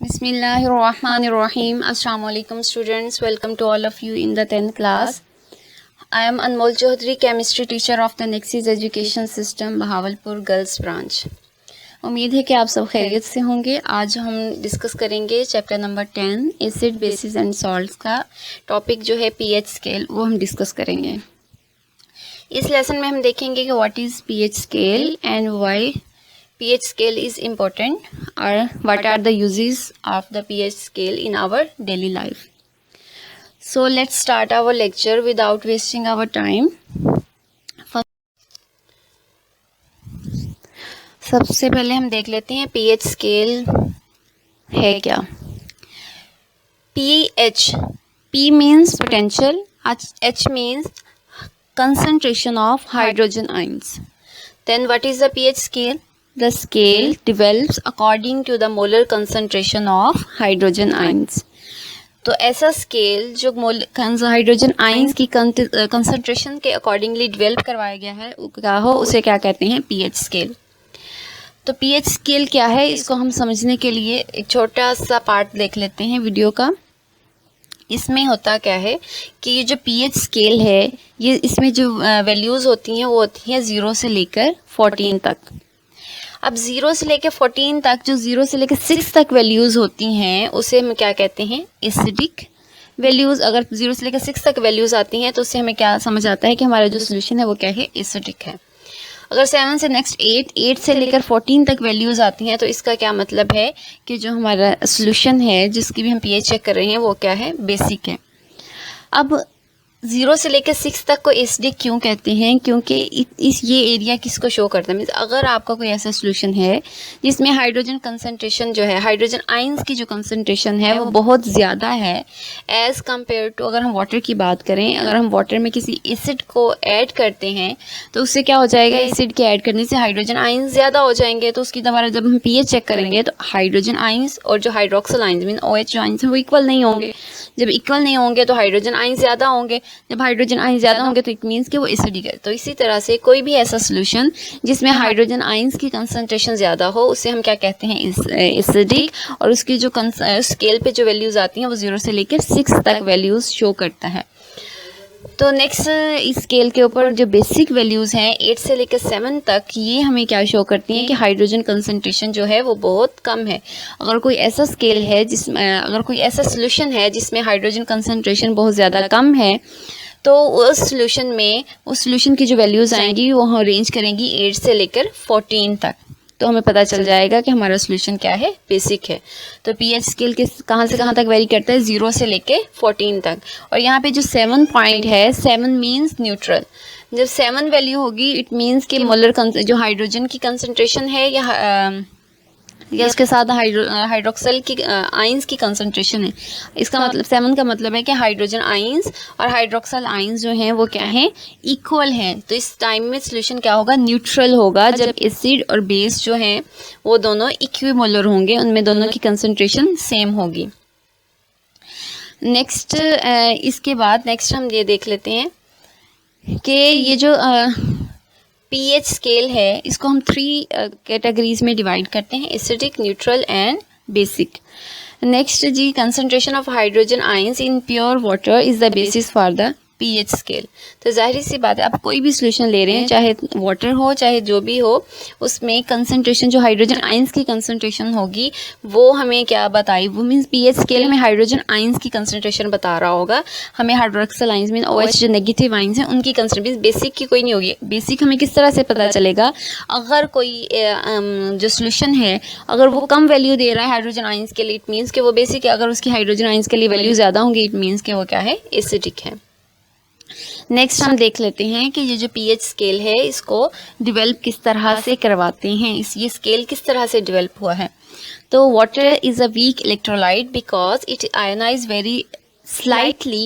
Bismillahirrahmanirrahim. Assalamu alaikum students. Welcome to all of you in the 10th class. I am Anmol Chaudhary, chemistry teacher of the Nexus Education System, Bahawalpur Girls Branch. उम्मीद है कि आप सब खैरियत से होंगे। आज हम डिस्कस करेंगे chapter number 10 acid basis and salts का टॉपिक जो है पीएच स्केल, वो हम डिस्कस करेंगे। इस लेसन में हम देखेंगे कि what is pH scale and why pH scale is important or what are the uses of the pH scale in our daily life. So let's start our lecture without wasting our time. सबसे पहले हम देख लेते हैं pH scale है क्या। pH, P means potential, H means concentration of hydrogen ions. Then what is the pH scale? The scale develops according to the molar concentration of hydrogen ions. तो ऐसा स्केल जो हाइड्रोजन आइंस की concentration के accordingly develop करवाया गया है क्या हो, उसे क्या कहते हैं? PH scale. तो पीएच स्केल क्या है, इसको हम समझने के लिए एक छोटा सा पार्ट देख लेते हैं वीडियो का। इसमें होता क्या है कि ये जो पीएच स्केल है, ये इसमें जो वैल्यूज़ होती हैं वो होती हैं 0 से लेकर 14 तक। अब 0 से लेकर 14 तक, जो 0 से लेकर 6 तक वैल्यूज़ होती हैं उसे हम क्या कहते हैं? Acidic values. अगर 0 से लेकर 6 तक वैल्यूज़ आती हैं तो उससे हमें क्या समझ आता है कि हमारा जो सोल्यूशन है वो क्या है? एसिडिक है। अगर 7 से नेक्स्ट 8 से लेकर 14 तक वैल्यूज़ आती हैं तो इसका क्या मतलब है कि जो हमारा सोल्यूशन है जिसकी भी हम पीएच चेक कर रहे हैं वो क्या है? बेसिक है। अब 0 से लेकर 6 तक को एसिडिक क्यों कहते हैं? क्योंकि ये एरिया किसको शो करता है? मीन्स अगर आपका कोई ऐसा सोल्यूशन है जिसमें हाइड्रोजन कंसंट्रेशन जो है, हाइड्रोजन आइंस की जो कंसंट्रेशन है वो बहुत ज़्यादा है एज़ कम्पेयर टू, अगर हम वाटर की बात करें, अगर हम वाटर में किसी एसिड को ऐड करते हैं तो उससे क्या हो जाएगा? एसिड के ऐड करने से हाइड्रोजन आइंस ज़्यादा हो जाएंगे। तो उसकी दोबारा जब हम पीएच चेक करेंगे तो हाइड्रोजन आइंस और जो हाइड्रोक्सिल आइंस मीन OH जो आइंस हैं वो इक्वल नहीं होंगे। जब इक्वल नहीं होंगे तो हाइड्रोजन आइंस ज़्यादा होंगे। जब हाइड्रोजन आइंस ज़्यादा होंगे तो इट मीन्स कि वो एसिडिक है। तो इसी तरह से कोई भी ऐसा सोल्यूशन जिसमें हाइड्रोजन आइंस की कंसंट्रेशन ज़्यादा हो उसे हम क्या कहते हैं? एसिडिक। और उसकी जो स्केल पे जो वैल्यूज़ आती हैं वो 0 से लेकर 6 तक वैल्यूज़ शो करता है। तो नेक्स्ट इस स्केल के ऊपर जो बेसिक वैल्यूज़ हैं 8 से लेकर 7 तक, ये हमें क्या शो करती हैं कि हाइड्रोजन कंसंट्रेशन जो है वो बहुत कम है। अगर कोई ऐसा स्केल है जिसमें, अगर कोई ऐसा सोल्यूशन है जिसमें हाइड्रोजन कंसंट्रेशन बहुत ज़्यादा कम है तो उस सोल्यूशन की जो वैल्यूज़ आएंगी वो हम रेंज करेंगी 8 से लेकर 14 तक। तो हमें पता चल जाएगा कि हमारा सोल्यूशन क्या है? बेसिक है। तो पीएच स्केल कहाँ से कहाँ तक वेरी करता है? 0 से लेके 14 तक। और यहाँ पे जो 7 पॉइंट है, 7 मीन्स न्यूट्रल। जब 7 वैल्यू होगी इट मीन्स कि मोलर जो हाइड्रोजन की कंसंट्रेशन है या उसके साथ हाइड्रोक्सिल की आइंस की कंसंट्रेशन है। इसका मतलब 7 का मतलब है कि हाइड्रोजन आइंस और हाइड्रोक्सिल आइंस जो हैं वो क्या हैं? इक्वल हैं। तो इस टाइम में सोल्यूशन क्या होगा? न्यूट्रल होगा। जब एसिड और बेस जो हैं वो दोनों इक्विमोलर होंगे, उनमें दोनों की कंसंट्रेशन सेम होगी। नेक्स्ट इसके बाद नेक्स्ट हम ये देख लेते हैं कि ये जो पीएच स्केल है इसको हम 3 कैटेगरीज में डिवाइड करते हैं: acidic, neutral and basic. Next जी, concentration of hydrogen ions in pure water is the basis for the pH scale. तो जाहिर सी बात है, आप कोई भी सोल्यूशन ले रहे हैं, चाहे वाटर हो चाहे जो भी हो, उसमें कंसंट्रेशन जो हाइड्रोजन आइंस की कंसंट्रेशन होगी वो हमें क्या बताई? वो मीन्स पीएच स्केल में हाइड्रोजन आइंस की कंसंट्रेशन बता रहा होगा हमें। हाइड्रोक्सिल आइंस मीन OH जो नेगेटिव आइंस हैं उनकी कंसंट्रेशन, बेसिक की कोई नहीं होगी। बेसिक हमें किस तरह से पता चलेगा? अगर कोई जो सोल्यूशन है अगर वो कम वैल्यू दे रहा है हाइड्रोजन आइंस के लिए, इट मीन्स कि वो बेसिक है। अगर उसकी हाइड्रोजन आइंस के लिए वैल्यू ज़्यादा होंगी इट मीन्स कि वो क्या है? एसिडिक है। नेक्स्ट हम देख लेते हैं कि ये जो पीएच स्केल है इसको डेवलप किस तरह से करवाते हैं, ये स्केल किस तरह से डेवलप हुआ है। तो water is a weak electrolyte because it ionise very slightly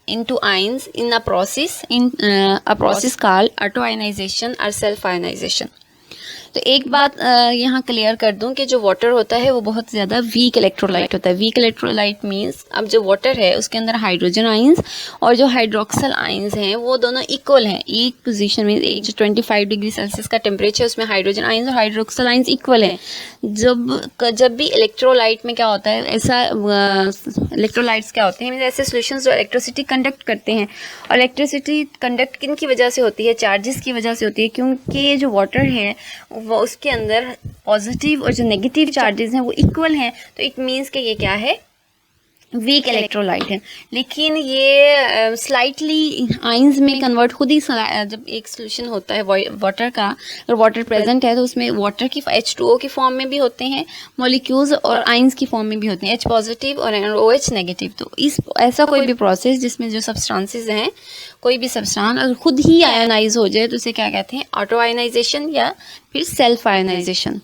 into ions in a process called auto ionization or self ionization. तो एक बात यहाँ क्लियर कर दूं कि जो वाटर होता है वो बहुत ज़्यादा वीक इलेक्ट्रोलाइट होता है। वीक इलेक्ट्रोलाइट मीन्स अब जो वाटर है उसके अंदर हाइड्रोजन आइंस और जो हाइड्रोक्सल आइंस हैं वो दोनों इक्वल हैं। एक पोजीशन में एक जो 25 डिग्री सेल्सियस का टेम्परेचर उसमें हाइड्रोजन आइंस और हाइड्रोक्सल आइंस इक्वल हैं। जब भी इलेक्ट्रोलाइट में क्या होता है, ऐसा इलेक्ट्रोलाइट्स क्या होते हैं, ऐसे सॉल्यूशंस जो इलेक्ट्रिसिटी कंडक्ट करते हैं। और इलेक्ट्रिसिटी कंडक्ट किन की वजह से होती है? चार्जेस की वजह से होती है, क्योंकि ये जो वाटर है वो उसके अंदर पॉजिटिव और जो नेगेटिव चार्जेस हैं वो इक्वल हैं। तो इट मीन्स कि ये क्या है? वीक इलेक्ट्रोलाइट है। लेकिन ये स्लाइटली आइंस में कन्वर्ट खुद ही, जब एक सोल्यूशन होता है वाटर का, और वाटर प्रेजेंट है तो उसमें वाटर की H2O की फॉर्म में भी होते हैं मॉलिक्यूल्स और आइंस की फॉर्म में भी होते हैं, H पॉजिटिव और OH नेगेटिव। तो इस ऐसा कोई भी प्रोसेस जिसमें जो सब्सटेंसेस हैं, कोई भी सब्सटेंस अगर खुद ही आयोनाइज हो जाए तो उसे क्या कहते हैं? ऑटो आयोनाइजेशन या फिर सेल्फ आयोनाइजेशन।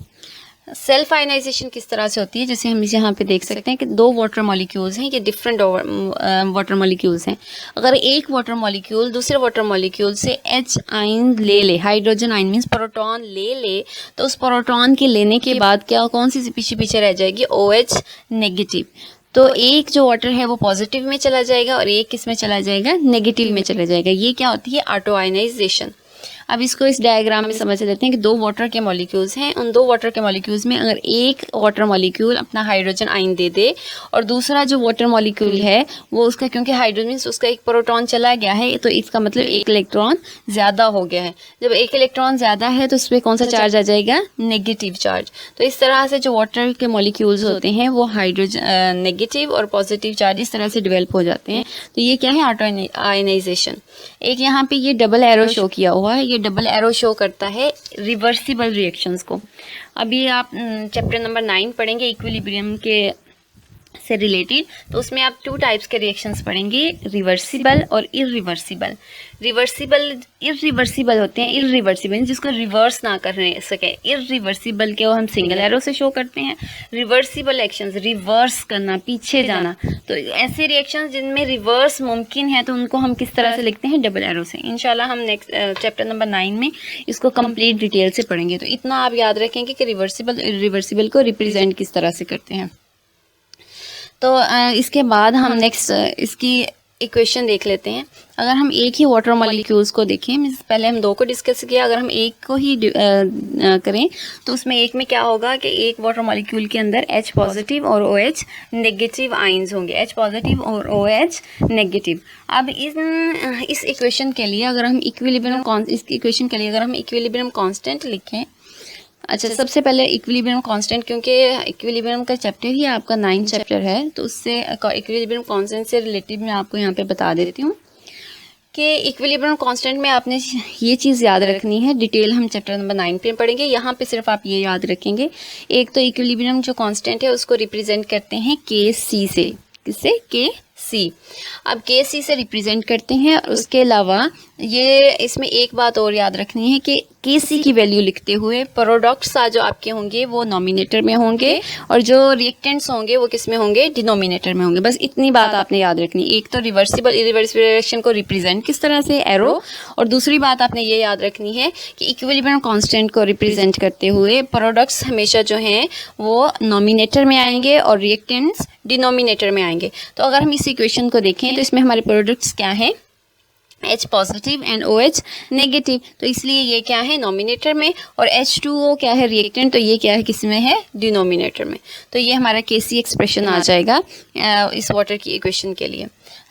सेल्फ आयनाइजेशन किस तरह से होती है? जैसे हम यहाँ पे देख सकते हैं कि दो वाटर मॉलिक्यूल्स हैं, ये डिफरेंट वाटर मॉलिक्यूल्स हैं। अगर एक वाटर मॉलिक्यूल दूसरे वाटर मॉलिक्यूल से H आइन ले ले, हाइड्रोजन आइन मीन्स प्रोटॉन ले ले, तो उस प्रोटॉन के लेने के बाद क्या कौन सी पीछे पीछे रह जाएगी? OH negative. तो एक जो वाटर है वो पॉजिटिव में चला जाएगा और एक किस में चला जाएगा? नेगेटिव में चला जाएगा। ये क्या होती है? Auto ionisation. अब इसको इस डायग्राम में समझ लेते हैं कि दो वाटर के मॉलिक्यूल्स हैं। उन दो वाटर के मॉलिक्यूल्स में अगर एक वाटर मॉलिक्यूल अपना हाइड्रोजन आइन दे दे और दूसरा जो वाटर मॉलिक्यूल है वो उसका, क्योंकि हाइड्रोजन मीन्स उसका एक प्रोटॉन चला गया है, तो इसका मतलब एक इलेक्ट्रॉन ज़्यादा हो गया है। जब एक इलेक्ट्रॉन ज़्यादा है तो उस पर कौन सा चार्ज आ जाएगा? Negative charge. तो इस तरह से जो वाटर के मॉलिक्यूल्स होते हैं वो हाइड्रोजन नेगेटिव और पॉजिटिव चार्ज इस तरह से डेवलप हो जाते हैं। तो ये क्या है? Auto ionisation. एक यहाँ पे ये डबल एरो शो किया हुआ है, ये डबल एरो शो करता है रिवर्सिबल रिएक्शंस को। अभी आप चैप्टर नंबर 9 पढ़ेंगे इक्विलिब्रियम के से रिलेटेड, तो उसमें आप 2 टाइप्स के रिएक्शंस पढ़ेंगे, रिवर्सिबल और इरिवर्सिबल। इरिवर्सिबल होते हैं, इरिवर्सिबल जिसको रिवर्स ना कर सके। इरिवर्सिबल के वो हम सिंगल एरो से शो करते हैं। रिवर्सिबल एक्शंस, रिवर्स करना, पीछे जाना। तो ऐसे रिएक्शंस जिनमें रिवर्स मुमकिन है तो उनको हम किस तरह से लिखते हैं? डबल एरो से। इंशाल्लाह हम नेक्स्ट चैप्टर नंबर 9 में इसको कंप्लीट डिटेल से पढ़ेंगे। तो इतना आप याद रखेंगे कि रिवर्सिबल इरिवर्सिबल को रिप्रेजेंट किस तरह से करते हैं। तो इसके बाद हम नेक्स्ट इसकी इक्वेशन देख लेते हैं। अगर हम एक ही वाटर मॉलिक्यूल्स को देखें, मीन्स पहले हम दो को डिस्कस किया, अगर हम एक को ही करें तो उसमें एक में क्या होगा कि एक वाटर मॉलिक्यूल के अंदर H पॉजिटिव और OH नेगेटिव आइंस होंगे, H पॉजिटिव और OH नेगेटिव। अब इस इक्वेशन के लिए अगर हम इक्विलिब्रियम कांस्टेंट लिखें। अच्छा, सबसे पहले इक्विलिब्रियम कांस्टेंट, क्योंकि इक्विलिब्रियम का चैप्टर ही आपका 9 चैप्टर है, तो उससे इक्विलिब्रियम कांस्टेंट से रिलेटेड मैं आपको यहाँ पे बता देती हूँ कि इक्विलिब्रियम कांस्टेंट में आपने ये चीज़ याद रखनी है। डिटेल हम चैप्टर नंबर 9 पे पढ़ेंगे, यहाँ पे सिर्फ आप ये याद रखेंगे। एक तो इक्विलिब्रियम जो कांस्टेंट है उसको रिप्रेजेंट करते हैं Kc से। किससे? Kc। अब Kc से रिप्रेजेंट करते हैं। उसके अलावा ये इसमें एक बात और याद रखनी है कि Kc की वैल्यू लिखते हुए प्रोडक्ट्स जो आपके होंगे वो नॉमिनेटर में होंगे और जो रिएक्टेंट्स होंगे वो किस में होंगे? डिनोमिनेटर में होंगे। बस इतनी बात आपने याद रखनी। एक तो रिवर्सिबल इरिवर्सिबल रिएक्शन को रिप्रेजेंट किस तरह से? एरो। और दूसरी बात आपने ये याद रखनी है कि इक्विलिब्रियम कांस्टेंट को रिप्रेजेंट करते हुए प्रोडक्ट्स हमेशा जो हैं वो नॉमिनेटर में आएंगे और रिएक्टेंट्स डिनोमिनेटर में आएंगे। तो अगर हम इस इक्वेशन को देखें तो इसमें हमारे प्रोडक्ट्स क्या हैं? H positive and OH negative. तो इसलिए ये क्या है? नॉमिनेटर में। और H2O क्या है? रिएक्टेंट। तो ये क्या है? किस में है? डिनोमिनेटर में। तो ये हमारा Kc एक्सप्रेशन आ जाएगा इस वाटर की इक्वेशन के लिए।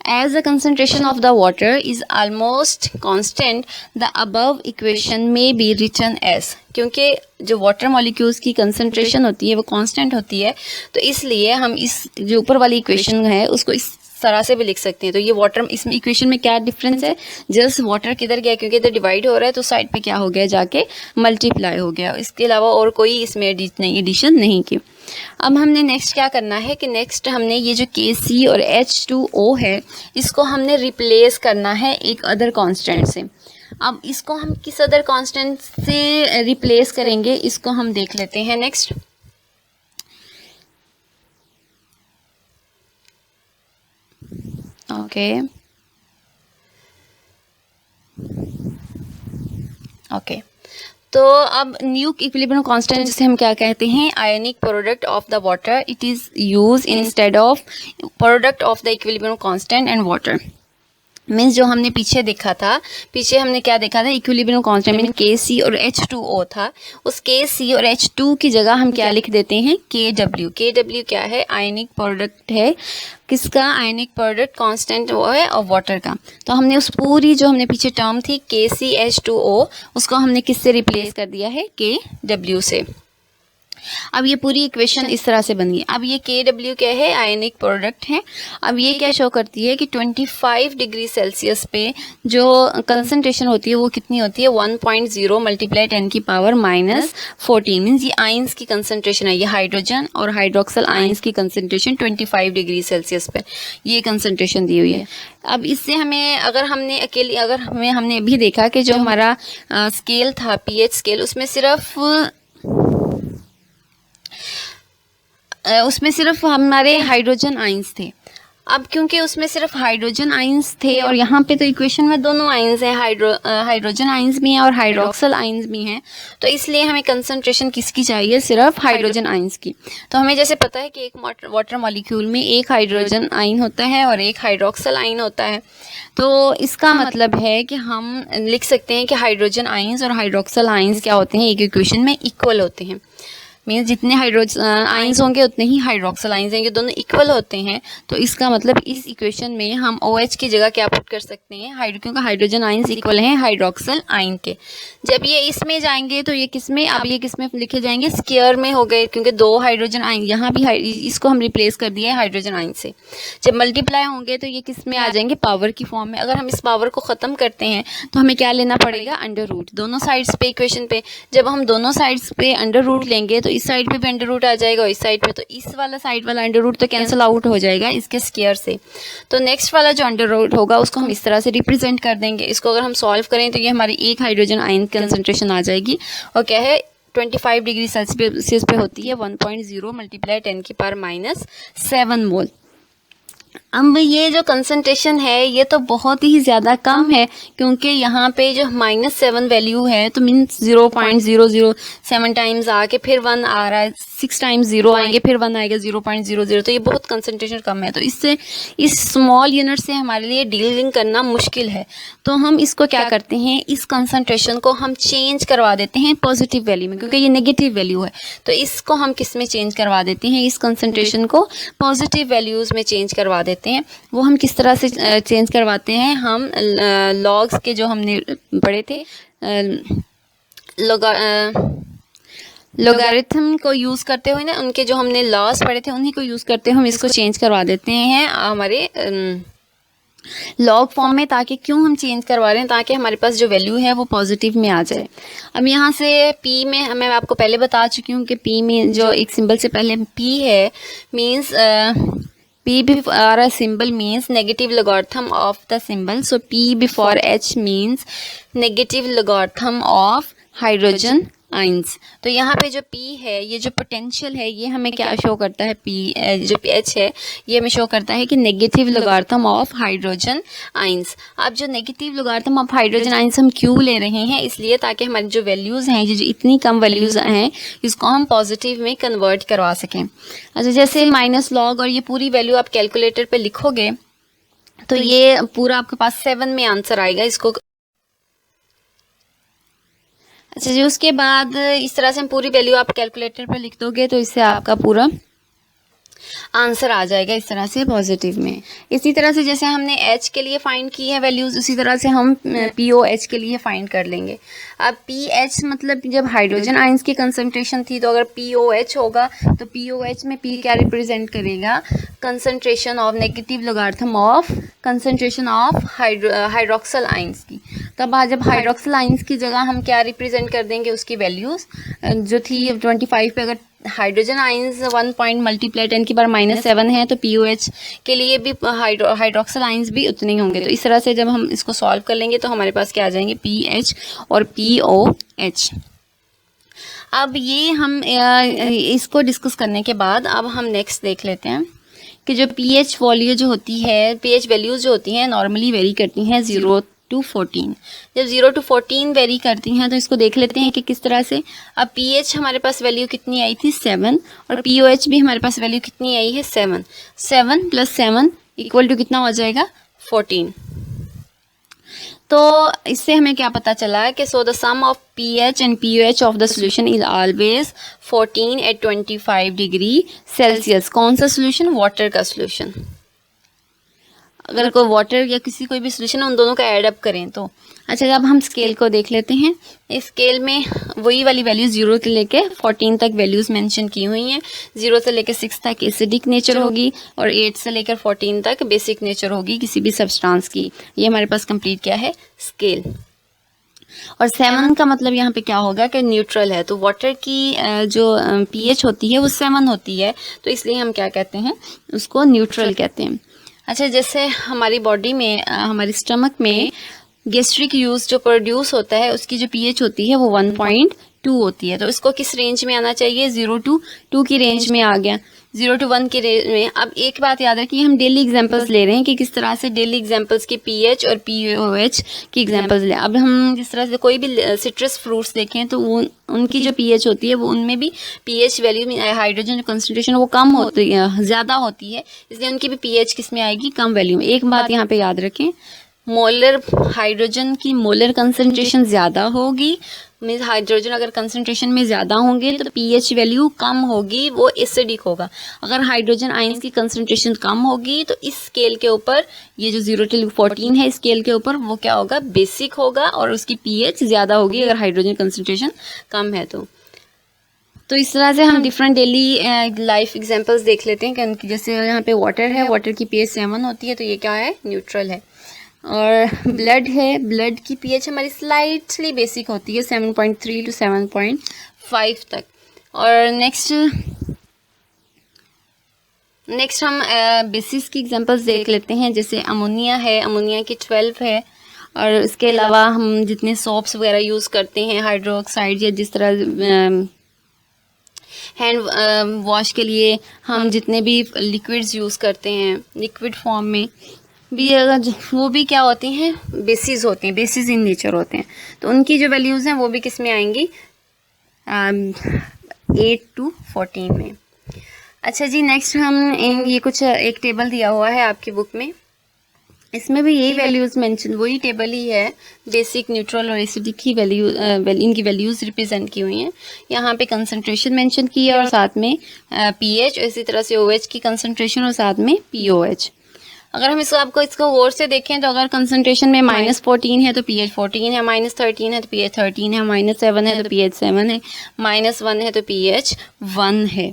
As the concentration of the water is almost constant, the above equation may be written as, क्योंकि जो वाटर मॉलिक्यूल्स की कंसंट्रेशन होती है वो कांस्टेंट होती है, तो इसलिए हम इस जो ऊपर वाली इक्वेशन है उसको इस तरह से भी लिख सकते हैं। तो ये वाटर, इसमें इक्वेशन में क्या डिफरेंस है? जस्ट वाटर किधर गया? क्योंकि इधर डिवाइड हो रहा है तो साइड पे क्या हो गया? जाके मल्टीप्लाई हो गया। इसके अलावा और कोई इसमें एडिशन नहीं की। अब हमने नेक्स्ट क्या करना है कि नेक्स्ट हमने ये जो Kc और H2O है इसको हमने रिप्लेस करना है एक अदर कांस्टेंट से। अब इसको हम किस अदर कांस्टेंट से रिप्लेस करेंगे इसको हम देख लेते हैं नेक्स्ट। ओके, तो अब न्यू इक्विलिब्रियम कांस्टेंट जिसे हम क्या कहते हैं, ionic product of the water, it is use instead of product of the equilibrium constant and water. Means जो हमने पीछे देखा था, पीछे हमने क्या देखा था, इक्विलिब्रियम कांस्टेंट मीन KC और H2O था, उस KC और H2 की जगह हम क्या लिख देते हैं, KW। KW क्या है, आयनिक प्रोडक्ट है, किसका, आयनिक प्रोडक्ट कांस्टेंट वो है और वाटर का। तो हमने उस पूरी जो हमने पीछे टर्म थी KCH2O, उसको हमने किससे रिप्लेस कर दिया है, KW से। अब ये पूरी इक्वेशन इस तरह से बन गई। अब ये KW क्या है, आयनिक प्रोडक्ट है। अब ये क्या शो करती है कि 25 डिग्री सेल्सियस पे जो कंसंट्रेशन होती है वो कितनी होती है, 1.0 मल्टीप्लाई 10 की पावर -14। मीन्स ये आयंस की कंसंट्रेशन है, ये हाइड्रोजन और हाइड्रोक्सल आयंस की कंसंट्रेशन 25 डिग्री सेल्सियस पे ये कंसंट्रेशन दी हुई है। अब इससे हमें अगर हमने हमने अभी देखा कि जो हमारा स्केल था pH स्केल, उसमें सिर्फ हमारे हाइड्रोजन आयंस थे। अब क्योंकि उसमें सिर्फ हाइड्रोजन आयंस थे और यहाँ पे तो इक्वेशन में दोनों आयंस हैं, हाइड्रोजन आयंस भी हैं और हाइड्रोक्सल आयंस भी हैं, तो इसलिए हमें कंसंट्रेशन किसकी चाहिए, सिर्फ हाइड्रोजन आयंस की। तो हमें जैसे पता है कि एक वाटर मॉलिक्यूल में एक हाइड्रोजन आयन होता है और एक हाइड्रोक्सल आयन होता है। तो इसका मतलब है कि हम लिख सकते हैं कि हाइड्रोजन आयंस और हाइड्रोक्सल आयंस क्या होते हैं, एक इक्वेशन में इक्वल होते हैं। मीन्स जितने हाइड्रोजन आयंस होंगे उतने ही हाइड्रोक्सल आयंस होंगे, दोनों इक्वल होते हैं। तो इसका मतलब इस इक्वेशन में हम OH की जगह क्या पुट कर सकते हैं, क्योंकि हाइड्रोजन आयंस इक्वल हैं हाइड्रोक्सल आयन के। जब ये इसमें जाएंगे तो ये किसमें, अब ये किसमें लिखे जाएंगे, स्क्वायर में हो गए, क्योंकि 2 हाइड्रोजन आयन, यहाँ भी इसको हम रिप्लेस कर दिया है हाइड्रोजन आयन से। जब मल्टीप्लाई होंगे तो ये किसमें आ जाएंगे, पावर की फॉर्म में। अगर हम इस पावर को ख़त्म करते हैं तो हमें क्या लेना पड़ेगा, अंडर रूट, दोनों साइड्स पे इक्वेशन पे। जब हम दोनों साइड्स पे अंडर रूट लेंगे तो इस साइड पे भी अंडर रूट आ जाएगा और इस साइड पे, तो इस वाला साइड वाला अंडर रूट तो कैंसिल आउट हो जाएगा इसके स्क्वायर से। तो नेक्स्ट वाला जो अंडर रूट होगा उसको हम इस तरह से रिप्रेजेंट कर देंगे। इसको अगर हम सॉल्व करें तो ये हमारी एक हाइड्रोजन आयन कंसंट्रेशन आ जाएगी और क्या है, 25 डिग्री सेल्सियस पे होती है 1.0 मल्टीप्लाई 10 की पावर -7 मोल। अब ये जो कंसंट्रेशन है ये तो बहुत ही ज़्यादा कम है, क्योंकि यहाँ पे जो -7 वैल्यू है तो मीन्स 0.007 टाइम्स आके फिर 1 आ रहा है, 6 टाइम्स 0 आएंगे फिर 1 आएगा 0.00, तो ये बहुत कंसंट्रेशन कम है। तो इससे इस स्मॉल यूनिट से हमारे लिए डीलिंग करना मुश्किल है। तो हम इसको क्या करते हैं, इस कंसंट्रेशन को हम चेंज करवा देते हैं पॉजिटिव वैल्यू में, क्योंकि ये नेगेटिव वैल्यू है। तो इसको हम किस में चेंज करवा देते हैं, इस कंसंट्रेशन को पॉजिटिव वैल्यूज़ में चेंज करवा देते हैं। वो हम किस तरह से चेंज करवाते हैं, हम लॉग्स के जो हमने पढ़े थे लोगारिथम को यूज़ करते हुए ना, उनके जो हमने लॉस पढ़े थे उन्हीं को यूज़ करते हुए हम इसको चेंज करवा देते हैं हमारे लॉग फॉर्म में। ताकि क्यों हम चेंज करवा रहे हैं, ताकि हमारे पास जो वैल्यू है वो पॉजिटिव में आ जाए। अब यहाँ से P में मैं आपको पहले बता चुकी हूँ कि P में जो एक सिंबल से पहले P है, means P before a symbol means negative logarithm of the symbol. So P before H means negative logarithm of hydrogen ions. तो यहाँ पे जो P है, ये जो पोटेंशियल है, ये हमें क्या शो करता है, जो H है ये हमें शो करता है कि negative logarithm of hydrogen ions. अब जो negative logarithm of hydrogen ions हम क्यों ले रहे हैं, इसलिए ताकि हमारी जो वैल्यूज़ हैं, जो इतनी कम वैल्यूज़ हैं, इसको हम पॉजिटिव में कन्वर्ट करवा सकें। अच्छा, जैसे माइनस लॉग और ये पूरी वैल्यू आप कैलकुलेटर पे लिखोगे तो ये पूरा आपके पास 7 में आंसर आएगा इसको। अच्छा जी, उसके बाद इस तरह से हम पूरी वैल्यू आप कैलकुलेटर पर लिख दोगे तो इससे आपका पूरा आंसर आ जाएगा इस तरह से पॉजिटिव में। इसी तरह से जैसे हमने H के लिए फाइंड की है वैल्यूज़, उसी तरह से हम POH के लिए फाइंड कर लेंगे। अब PH मतलब जब हाइड्रोजन आयंस की कंसंट्रेशन थी, तो अगर POH होगा तो POH में P क्या रिप्रेजेंट करेगा, concentration of negative logarithm of concentration of hydroxyl ions की। तब आज जब हाइड्रोक्सल आयंस की जगह हम क्या रिप्रेजेंट कर देंगे, उसकी वैल्यूज़ जो थी 25 पे, अगर हाइड्रोजन आयंस 1 पॉइंट मल्टीप्लाई 10 की पावर -7 है तो POH के लिए भी हाइड्रोक्सल आयंस भी उतने ही होंगे। तो इस तरह से जब हम इसको सॉल्व कर लेंगे तो हमारे पास क्या आ जाएंगे, PH और POH। अब ये हम इसको डिस्कस करने के बाद अब हम नेक्स्ट देख लेते हैं कि जो pH वैल्यू जो होती है, pH वैल्यूज़ जो होती हैं नॉर्मली वेरी करती हैं 0 to 14। जब 0 to 14 वेरी करती हैं तो इसको देख लेते हैं कि किस तरह से। अब pH हमारे पास वैल्यू कितनी आई थी 7 और POH भी हमारे पास वैल्यू कितनी आई है 7। 7 + 7 इक्वल टू कितना हो जाएगा 14। तो इससे हमें क्या पता चला कि so the sum of pH and POH of the solution is always 14 at 25 degree Celsius. कौन सा सोल्यूशन? वाटर का सोल्यूशन। अगर कोई वाटर या कोई भी सोल्यूशन उन दोनों का ऐड अप करें तो। अच्छा, अब हम स्केल को देख लेते हैं। इस स्केल में वही वाली वैल्यूज 0 से लेके 14 तक वैल्यूज मेंशन की हुई हैं। 0 से लेकर 6 तक एसिडिक नेचर होगी और 8 से लेकर 14 तक बेसिक नेचर होगी किसी भी सब्सटेंस की। ये हमारे पास कंप्लीट क्या है? स्केल। और 7 का मतलब यहाँ पे क्या होगा कि न्यूट्रल है। तो वाटर की जो pH होती है वो 7 होती है, तो इसलिए हम क्या कहते हैं? उसको न्यूट्रल कहते हैं। अच्छा, जैसे हमारी बॉडी में हमारे स्टमक में गैस्ट्रिक यूज जो प्रोड्यूस होता है उसकी जो pH होती है वो 1.2 होती है। तो इसको किस रेंज में आना चाहिए? 0 to 2 की रेंज में आ गया, 0 to 1 की रेंज में। अब एक बात याद रखिए, हम डेली एग्जांपल्स ले रहे हैं कि किस तरह से डेली एग्जांपल्स की pH और POH की एग्जांपल्स ले। अब हम जिस तरह से कोई भी सिट्रस फ्रूट्स देखें तो वो उनकी जो pH होती है वो उनमें भी pH वैल्यू में हाइड्रोजन कंसंट्रेशन वो कम होती है, ज़्यादा होती है, इसलिए उनकी भी pH किस में आएगी? कम वैल्यू में। एक बात यहाँ पे याद रखें, मोलर हाइड्रोजन की मोलर कंसंट्रेशन ज़्यादा होगी, मीन्स हाइड्रोजन अगर कंसंट्रेशन में ज़्यादा होंगे तो pH वैल्यू कम होगी, वो एसिडिक होगा। अगर हाइड्रोजन आयंस की कंसंट्रेशन कम होगी तो इस स्केल के ऊपर, ये जो 0 to 14 है, स्केल के ऊपर वो क्या होगा? बेसिक होगा और उसकी pH ज़्यादा होगी अगर हाइड्रोजन कंसंट्रेशन कम है तो इस तरह से हम डिफरेंट डेली लाइफ एग्जांपल्स देख लेते हैं कि उनकी, जैसे यहाँ पे वाटर है, वाटर की pH 7 होती है तो ये क्या है? न्यूट्रल है। और ब्लड है, ब्लड की pH हमारी स्लाइटली बेसिक होती है 7.3 to 7.5 तक। और नेक्स्ट हम बेसिस की एग्जांपल्स देख लेते हैं। जैसे अमोनिया है, अमोनिया की 12 है। और इसके अलावा हम जितने सोप्स वगैरह यूज़ करते हैं, हाइड्रोक्साइड या जिस तरह हैंड वॉश के लिए हम जितने भी लिक्विड्स यूज़ करते हैं, लिक्विड फॉर्म में भी अगर वो भी क्या होती हैं? बेसिस होते हैं, बेसिस इन नेचर होते हैं। तो उनकी जो वैल्यूज़ हैं वो भी किस में आएंगी? 8 to 14 में। अच्छा जी, नेक्स्ट हम ये कुछ एक टेबल दिया हुआ है आपकी बुक में, इसमें भी यही वैल्यूज़ मेंशन, वही टेबल ही है, बेसिक, न्यूट्रल और एसिडिक की वैल्यू, इनकी वैल्यूज़ रिप्रेजेंट की हुई हैं। यहाँ पे कंसंट्रेशन मेंशन की है और साथ में pH, इसी तरह से OH की कंसंट्रेशन और साथ में POH। अगर हम इसको गौर से देखें तो अगर कंसंट्रेशन में -14 है तो pH 14 है, -13 है तो pH 13 है, -7 है तो pH 7 है, -1 है तो pH 1 है।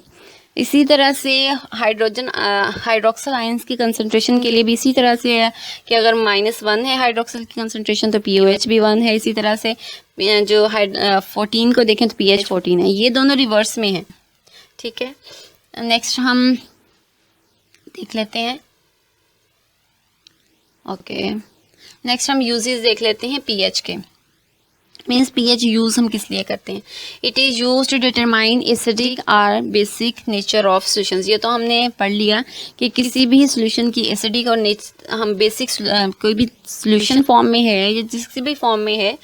इसी तरह से हाइड्रोक्सल आयंस की कंसंट्रेशन के लिए भी इसी तरह से है कि अगर -1 है हाइड्रोक्सल की कंसंट्रेशन तो POH भी 1 है। इसी तरह से जो 14 को देखें तो pH 14 है। ये दोनों रिवर्स में है, ठीक है। नेक्स्ट हम देख लेते हैं, ओके, नेक्स्ट हम यूजेस देख लेते हैं pH के। मीन्स pH यूज़ हम किस लिए करते हैं? It is use to determine acidic और बेसिक नेचर ऑफ सोल्यूशंस। ये तो हमने पढ़ लिया कि किसी भी सोल्यूशन की एसिडिक और हम बेसिक कोई भी सोल्यूशन फॉर्म में है या जिस भी फॉर्म में है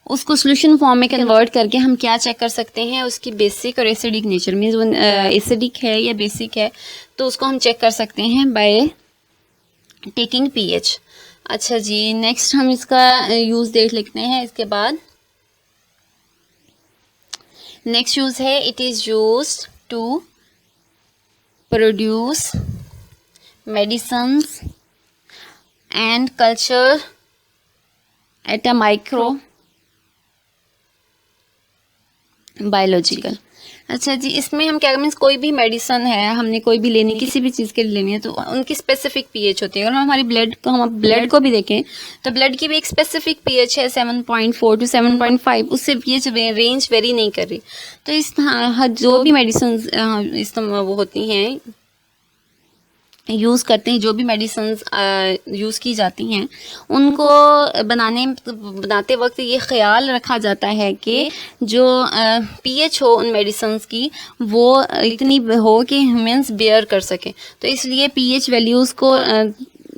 उसको सोल्यूशन फॉर्म में कन्वर्ट करके हम क्या चेक कर सकते हैं? उसकी बेसिक और एसिडिक नेचर। मीन्स वो एसिडिक है या बेसिक है तो उसको हम चेक कर सकते हैं बाय टेकिंग pH। अच्छा जी, नेक्स्ट हम इसका यूज़ देख लेते हैं। इसके बाद नेक्स्ट यूज़ है, it is used to produce medicines and culture at a micro biological. अच्छा जी, इसमें हम क्या, मीन्स कोई भी मेडिसिन है, हमने कोई भी लेनी, किसी भी चीज़ के लिए लेनी है तो उनकी स्पेसिफिक pH होती है। अगर हम हमारी ब्लड को भी देखें तो ब्लड की भी एक स्पेसिफिक pH है 7.4 to 7.5, उससे pH रेंज वेरी नहीं कर रही। तो इस जो भी मेडिसिन वो होती हैं, यूज़ करते हैं, जो भी मेडिसिन यूज़ की जाती हैं उनको बनाते वक्त ये ख्याल रखा जाता है कि जो pH हो उन मेडिसिन्स की वो इतनी हो कि ह्यूमंस बेयर कर सके। तो इसलिए pH वैल्यूज़ को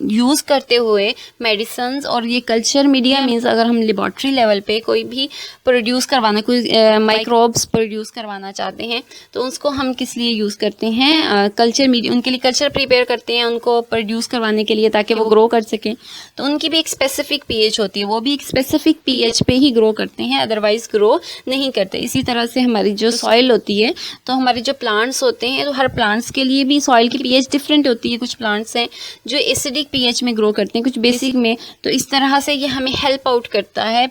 यूज़ करते हुए मेडिसिन्स और ये कल्चर मीडिया मीन्स अगर हम लेबॉर्ट्री लेवल पे कोई भी प्रोड्यूस करवाना, कोई माइक्रोब्स प्रोड्यूस करवाना चाहते हैं तो उसको हम किस लिए यूज़ करते हैं, कल्चर मीडिया, उनके लिए कल्चर प्रिपेयर करते हैं उनको प्रोड्यूस करवाने के लिए ताकि वो ग्रो कर सकें। तो उनकी भी एक स्पेसिफिक पीएच होती है, वो भी एक स्पेसिफिक पीएच पे ही ग्रो करते हैं, अदरवाइज ग्रो नहीं करते। इसी तरह से हमारी जो सॉइल होती है, तो हमारे जो प्लांट्स होते हैं, तो हर प्लांट्स के लिए भी सॉइल की पीएच डिफरेंट होती है। कुछ प्लांट्स हैं जो एसिडिक पीएच में ग्रो करते हैं, कुछ बेसिक में। तो इस तरह से ये हमें हेल्प आउट करता है,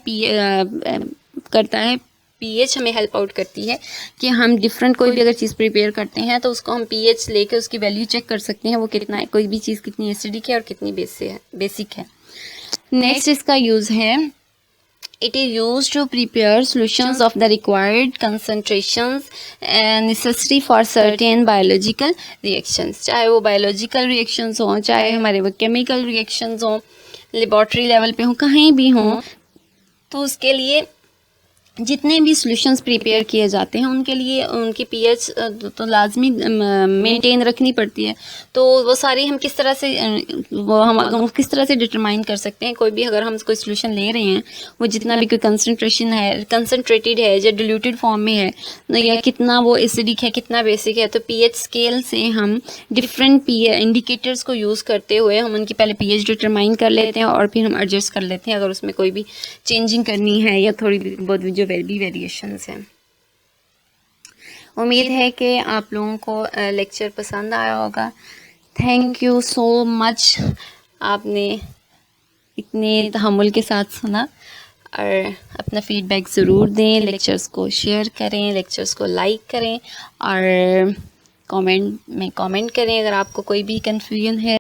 पीएच हमें हेल्प आउट करती है कि हम डिफरेंट कोई भी अगर चीज़ प्रिपेयर करते हैं तो उसको हम पीएच लेके उसकी वैल्यू चेक कर सकते हैं, वो कितना है, कोई भी चीज़ कितनी एसिडिक है और कितनी बेसिक है। नेक्स्ट इसका यूज़ है, it is used to prepare solutions of the required concentrations necessary for certain biological reactions, चाहे वो biological reactions हों, चाहे हमारे वो chemical reactions हों, लेबॉर्ट्री लेवल पे हों, कहीं भी हों, तो उसके लिए जितने भी सॉल्यूशंस प्रिपेयर किए जाते हैं उनके लिए उनकी पीएच तो लाजमी मेंटेन रखनी पड़ती है। तो वो सारी हम किस तरह से हम किस तरह से डिटरमाइन कर सकते हैं, कोई भी अगर हम कोई सॉल्यूशन ले रहे हैं, वो जितना भी कोई कंसंट्रेशन है, कंसंट्रेटेड है या डिल्यूटेड फॉर्म में है, या कितना वो एसिडिक है, कितना बेसिक है, तो पीएच स्केल से हम डिफरेंट इंडिकेटर्स को यूज़ करते हुए हम उनकी पहले पीएच डिटरमाइन कर लेते हैं और फिर हम एडजस्ट कर लेते हैं अगर उसमें कोई भी चेंजिंग करनी है या थोड़ी बहुत जो भी वेरिएशंस हैं। उम्मीद है कि आप लोगों को लेक्चर पसंद आया होगा। थैंक यू सो मच, आपने इतने तहम्मुल के साथ सुना और अपना फीडबैक ज़रूर दें, लेक्चर्स को शेयर करें, लेक्चर्स को लाइक करें और कमेंट में कमेंट करें अगर आपको कोई भी कन्फ्यूजन है।